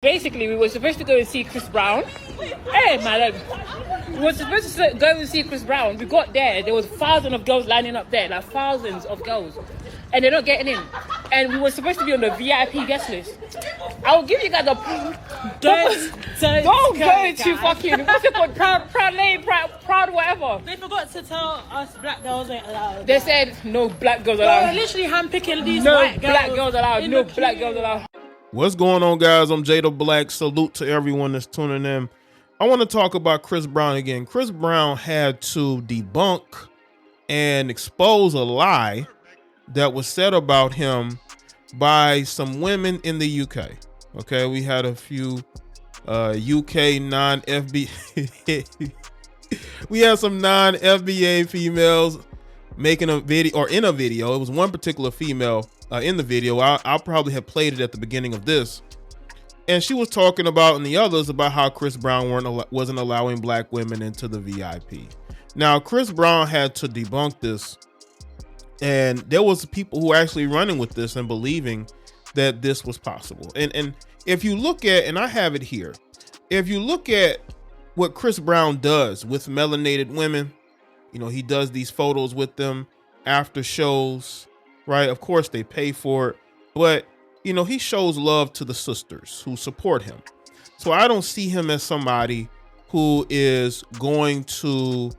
Basically, we were supposed to go and see Chris Brown. Hey, my leg. We were supposed to go and see Chris Brown. We got there was thousands of girls lining up there, like thousands of girls. And they're not getting in. And we were supposed to be on the VIP guest list. I'll give you guys a don't go to fucking what's it called? Proud lane, proud whatever. They forgot to tell us black girls ain't allowed. They said no black girls allowed. They're literally handpicking these No white girls. black girls allowed. No black girls allowed. What's going on, guys? I'm Jaye the Black. Salute to everyone that's tuning in. I want to talk about Chris Brown again. Chris Brown had to debunk and expose a lie that was said about him by some women in the UK. Okay, we had a few UK non-FBA we had some non-FBA females making a video, or in a video. It was one particular female in the video. I'll probably have played it at the beginning of this, and she was talking about, and the others, about how Chris Brown wasn't allowing black women into the VIP. Now, Chris Brown had to debunk this, and there was people who were actually running with this and believing that this was possible. And if you look at, and I have it here, if you look at what Chris Brown does with melanated women, you know, he does these photos with them after shows, right? Of course they pay for it, but you know, he shows love to the sisters who support him. So I don't see him as somebody who is going to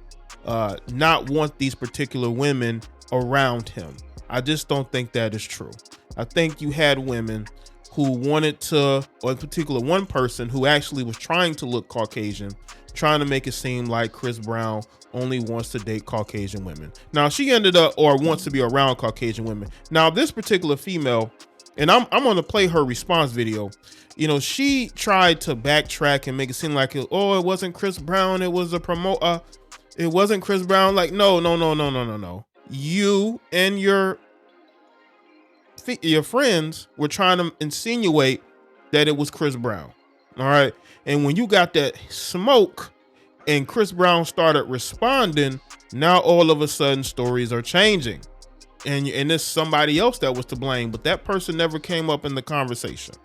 not want these particular women around him. I just don't think that is true. I think you had women who wanted to, or in particular one person who actually was trying to look Caucasian, trying to make it seem like Chris Brown only wants to date Caucasian women. Now she ended up, or wants to be around Caucasian women. Now this particular female, and I'm going to play her response video. You know, she tried to backtrack and make it seem like, it wasn't Chris Brown, it was a promoter. It wasn't Chris Brown. Like, no. You and your friends were trying to insinuate that it was Chris Brown. All right. And when you got that smoke and Chris Brown started responding, now all of a sudden stories are changing. And it's somebody else that was to blame, but that person never came up in the conversation.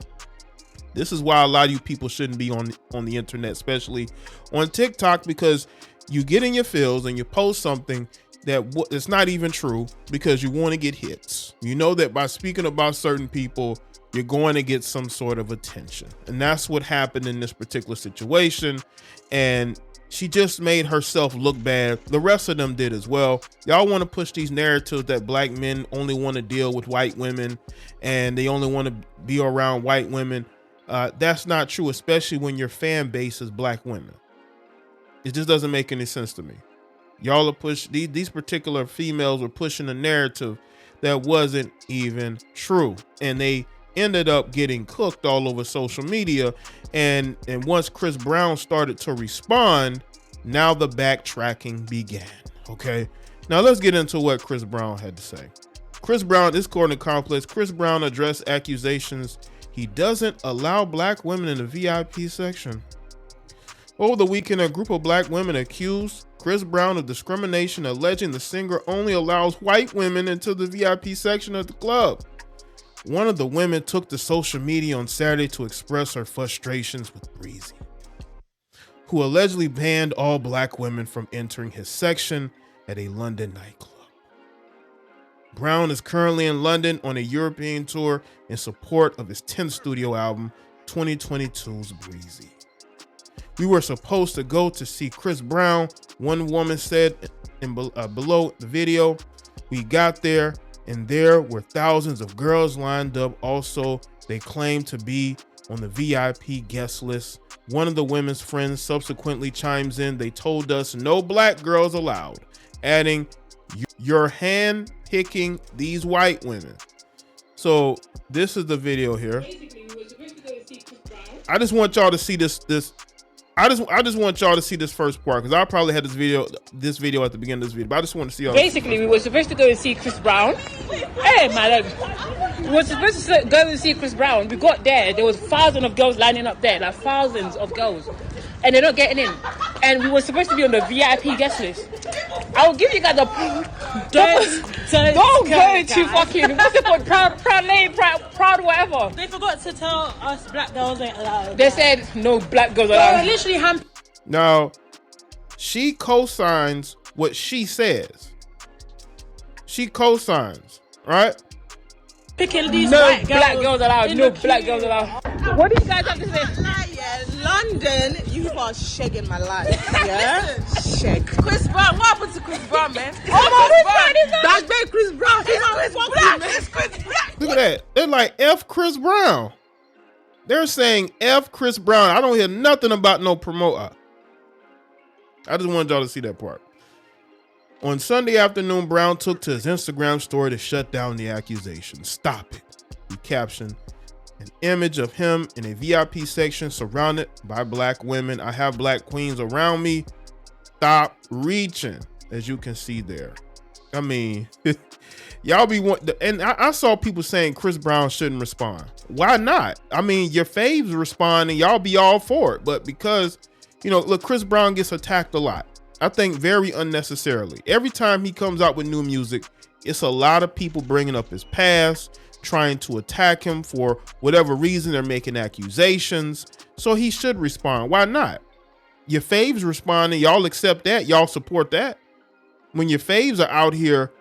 This is why a lot of you people shouldn't be on the internet, especially on TikTok, because you get in your feels and you post something that it's not even true because you want to get hits. You know that by speaking about certain people, you're going to get some sort of attention. And that's what happened in this particular situation. And she just made herself look bad. The rest of them did as well. Y'all want to push these narratives that black men only want to deal with white women and they only want to be around white women. That's not true, especially when your fan base is black women. It just doesn't make any sense to me. Y'all are these particular females were pushing a narrative that wasn't even true. And they ended up getting cooked all over social media. And once Chris Brown started to respond, now the backtracking began. Okay. Now let's get into what Chris Brown had to say. Chris Brown, this according to Complex, Chris Brown addressed accusations he doesn't allow black women in the VIP section. Over the weekend, a group of black women accused Chris Brown of discrimination, alleging the singer only allows white women into the VIP section of the club. One of the women took to social media on Saturday to express her frustrations with Breezy, who allegedly banned all black women from entering his section at a London nightclub. Brown is currently in London on a European tour in support of his 10th studio album, 2022's Breezy. We were supposed to go to see Chris Brown, one woman said below the video. We got there and there were thousands of girls lined up. Also, they claimed to be on the VIP guest list. One of the women's friends subsequently chimes in. They told us no black girls allowed, adding, "You're hand picking these white women." So this is the video here. Basically, we were supposed to go and see Chris Brown. I just want y'all to see this. I just want y'all to see this first part, because I probably had this video at the beginning of this video, but I just want to see y'all. Basically, we were supposed to go and see Chris Brown. Hey, my leg. We were supposed to go and see Chris Brown. We got there was thousands of girls lining up there, like thousands of girls, and they're not getting in. And we were supposed to be on the VIP guest list. I'll give you guys a don't go to fucking what's it called? Proud name, proud whatever. They forgot to tell us black girls ain't allowed. They said no black girls They allowed. were literally Now, she co-signs what she says. She co-signs, right? picking these No white black girls allowed. in No the black queue. girls allowed. What do you guys have to say? London, you are shagging my life. Yeah? Shag. Chris Brown, what happened to Chris Brown, man? That's big Chris Brown. He's always black. It's Chris Brown. Look at that. They're like, F Chris Brown. They're saying F Chris Brown. I don't hear nothing about no promoter. I just wanted y'all to see that part. On Sunday afternoon, Brown took to his Instagram story to shut down the accusation. Stop it. He captioned an image of him in a VIP section surrounded by black women. I have black queens around me. Stop reaching, as you can see there. I mean, y'all be and I saw people saying Chris Brown shouldn't respond. Why not? I mean, your faves respond and y'all be all for it. But because, you know, look, Chris Brown gets attacked a lot. I think very unnecessarily. Every time he comes out with new music, it's a lot of people bringing up his past, trying to attack him for whatever reason. They're making accusations. So he should respond. Why not? Your faves responding, y'all accept that, y'all support that. When your faves are out here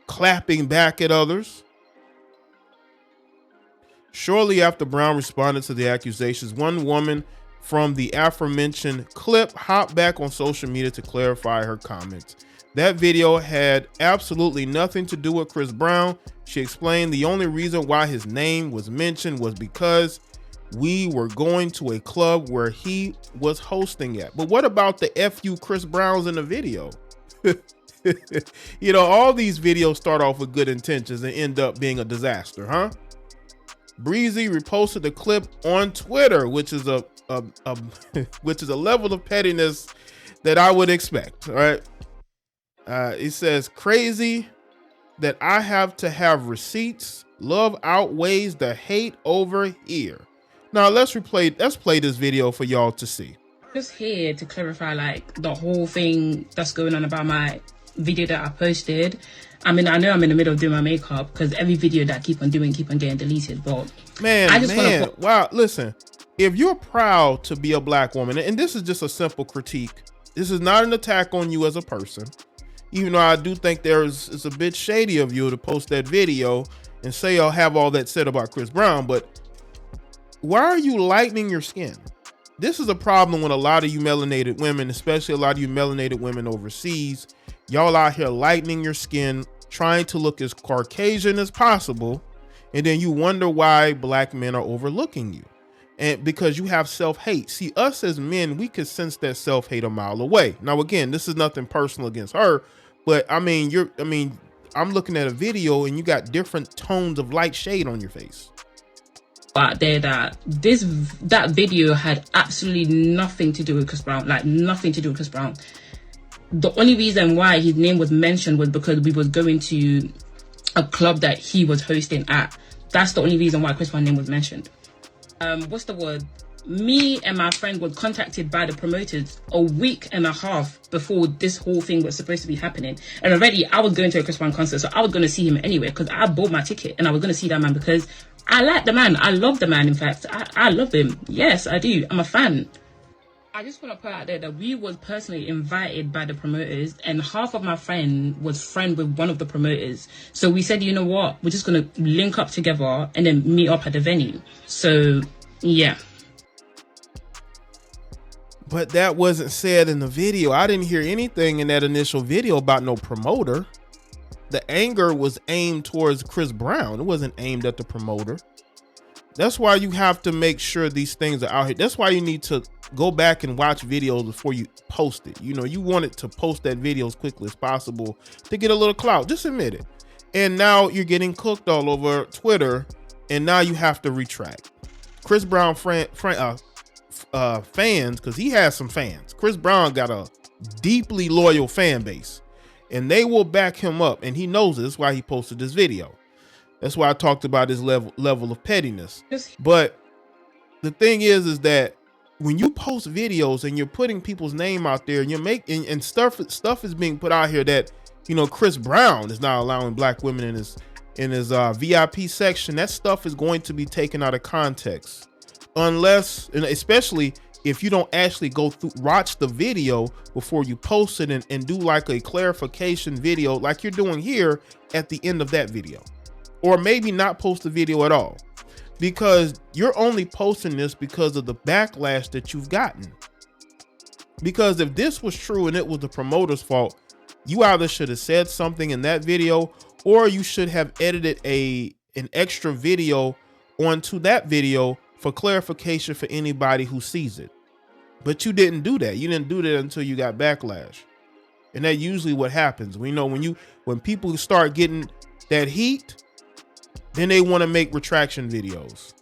clapping back at others. Shortly after Brown responded to the accusations, one woman from the aforementioned clip hopped back on social media to clarify her comments. That video had absolutely nothing to do with Chris Brown. She explained the only reason why his name was mentioned was because we were going to a club where he was hosting at. But what about the FU Chris Browns in the video? You know, all these videos start off with good intentions and end up being a disaster, huh? Breezy reposted the clip on Twitter, which is a level of pettiness that I would expect. All right. It says, crazy that I have to have receipts. Love outweighs the hate over here. Now let's play this video for y'all to see. Just here to clarify like the whole thing that's going on about my video that I posted. I mean, I know I'm in the middle of doing my makeup because every video that I keep on getting deleted. But wow, listen, if you're proud to be a black woman, and this is just a simple critique, this is not an attack on you as a person, even though I do think it's a bit shady of you to post that video and say I'll have all that said about Chris Brown, but why are you lightening your skin? This is a problem with a lot of you melanated women, especially a lot of you melanated women overseas. Y'all out here lightening your skin, trying to look as Caucasian as possible, and then you wonder why black men are overlooking you. And because you have self-hate. See, us as men, we could sense that self-hate a mile away. Now, again, this is nothing personal against her, but I mean, I'm looking at a video and you got different tones of light shade on your face. out there that that video had absolutely nothing to do with Chris Brown, like nothing to do with Chris Brown. The only reason why his name was mentioned was because we was going to a club that he was hosting at. That's the only reason why Chris Brown's name was mentioned. What's the word? Me and my friend were contacted by the promoters a week and a half before this whole thing was supposed to be happening. And already I was going to a Chris Brown concert, so I was going to see him anyway because I bought my ticket and I was going to see that man because I like the man. I love the man, in fact. I love him. Yes, I do. I'm a fan. I just want to put out there that we was personally invited by the promoters and half of my friend was friend with one of the promoters. So we said, you know what? We're just going to link up together and then meet up at the venue. So, yeah. But that wasn't said in the video. I didn't hear anything in that initial video about no promoter. The anger was aimed towards Chris Brown. It wasn't aimed at the promoter. That's why you have to make sure these things are out here. That's why you need to go back and watch videos before you post it. You know, you want it to post that video as quickly as possible to get a little clout. Just admit it. And now you're getting cooked all over Twitter, and now you have to retract. Chris Brown fans, because he has some fans. Chris Brown got a deeply loyal fan base, and they will back him up, and he knows it. That's why he posted this video. That's why I talked about his level of pettiness. But the thing is that when you post videos and you're putting people's name out there and you're making and stuff is being put out here that, you know, Chris Brown is not allowing black women in his VIP section, that stuff is going to be taken out of context, unless, and especially if you don't actually go through, watch the video before you post it and do like a clarification video like you're doing here at the end of that video, or maybe not post the video at all, because you're only posting this because of the backlash that you've gotten. Because if this was true and it was the promoter's fault, you either should have said something in that video, or you should have edited an extra video onto that video for clarification for anybody who sees it. But you didn't do that. You didn't do that until you got backlash. And that's usually what happens. We know when people start getting that heat, then they want to make retraction videos.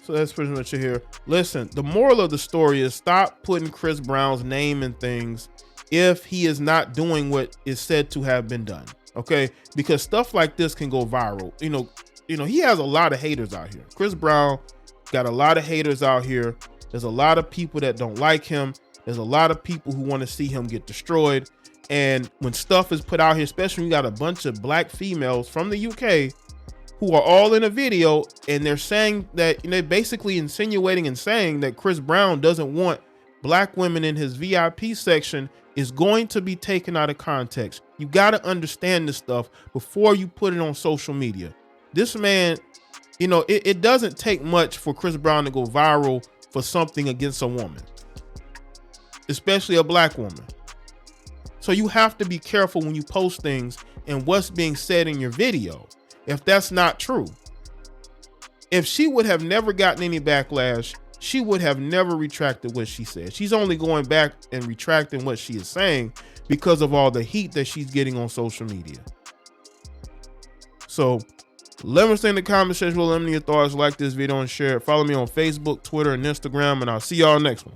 So that's pretty much it here. Listen, the moral of the story is stop putting Chris Brown's name in things if he is not doing what is said to have been done. Okay? Because stuff like this can go viral. You know, he has a lot of haters out here. Chris Brown got a lot of haters out here. There's a lot of people that don't like him. There's a lot of people who want to see him get destroyed. And when stuff is put out here, especially when you got a bunch of black females from the UK who are all in a video, and they're saying that, you know, basically insinuating and saying that Chris Brown doesn't want black women in his VIP section, is going to be taken out of context. You got to understand this stuff before you put it on social media. This man, you know, it doesn't take much for Chris Brown to go viral for something against a woman, especially a black woman. So you have to be careful when you post things and what's being said in your video, if that's not true. If she would have never gotten any backlash, she would have never retracted what she said. She's only going back and retracting what she is saying because of all the heat that she's getting on social media. So let me stay in the comment section. Let me know your thoughts. Like this video and share it. Follow me on Facebook, Twitter, and Instagram, and I'll see y'all next one.